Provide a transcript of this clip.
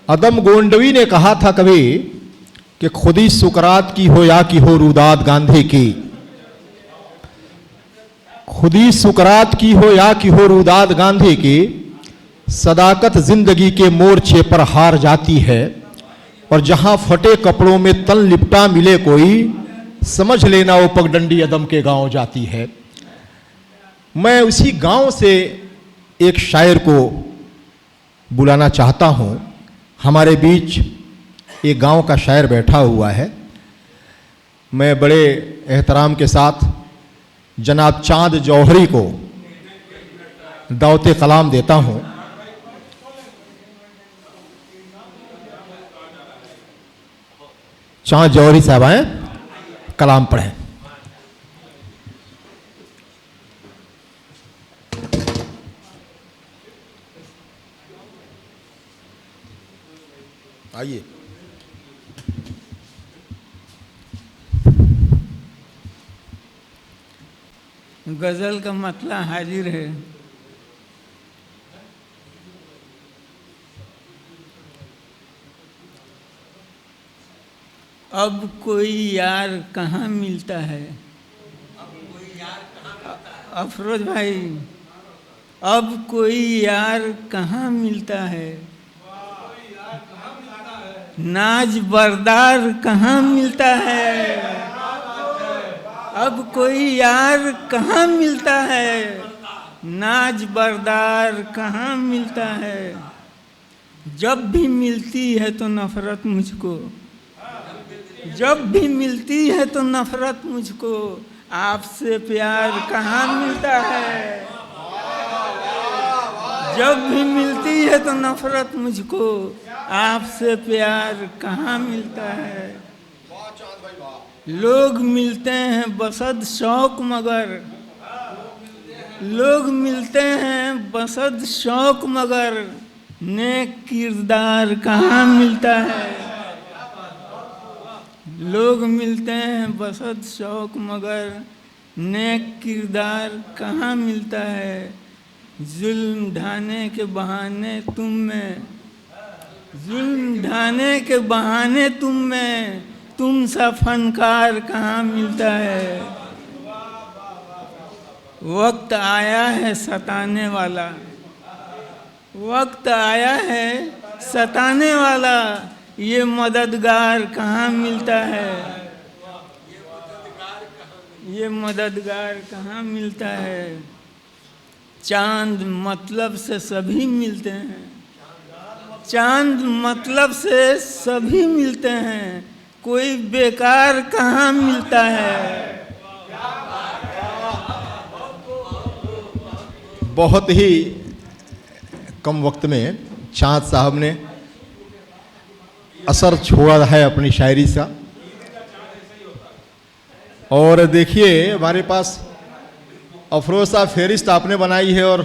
अदम गोंडवी ने कहा था कभी कि खुदी सुकरात की हो या की हो रुदात गांधी की, खुदी सुकरात की हो या की हो रुदात गांधी की, सदाकत जिंदगी के मोर्चे पर हार जाती है और जहां फटे कपड़ों में तन लिपटा मिले कोई, समझ लेना वो पगडंडी अदम के गांव जाती है। मैं उसी गांव से एक शायर को बुलाना चाहता हूं। हमारे बीच एक गांव का शायर बैठा हुआ है। मैं बड़े एहतराम के साथ जनाब चांद जौहरी को दावते कलाम देता हूं। चांद जौहरी साहब आए, कलाम पढ़ें। आइए। गजल का मतला हाजिर है। अब कोई यार कहाँ मिलता है, अफरोज भाई, अब कोई यार कहाँ मिलता है, नाज बरदार कहाँ मिलता है, अब कोई यार कहाँ मिलता है, नाज बरदार कहाँ मिलता है, जब भी मिलती है तो नफरत मुझको, जब भी मिलती है तो नफरत मुझको, आपसे प्यार कहाँ मिलता है, जब भी मिलती है तो नफरत मुझको, आपसे प्यार कहाँ मिलता है। लोग मिलते हैं बसद शौक मगर, लोग मिलते हैं बसद शौक मगर, नेक किरदार कहाँ मिलता है। लोग मिलते हैं बसद शौक मगर, नेक किरदार कहाँ मिलता है। जुल्म ढाने के बहाने तुम में, जुल्म ढाने के बहाने तुम में, तुम सा फनकार कहाँ मिलता है। वक्त आया है सताने वाला, वक्त आया है सताने वाला, ये मददगार कहाँ मिलता है, ये मददगार कहाँ मिलता है। चांद मतलब से सभी मिलते हैं, चांद मतलब से सभी मिलते हैं, कोई बेकार कहाँ मिलता है। बहुत ही कम वक्त में चांद साहब ने असर छोड़ा है अपनी शायरी का। और देखिए हमारे पास अफरोज साहब फेरिस्त आपने बनाई है और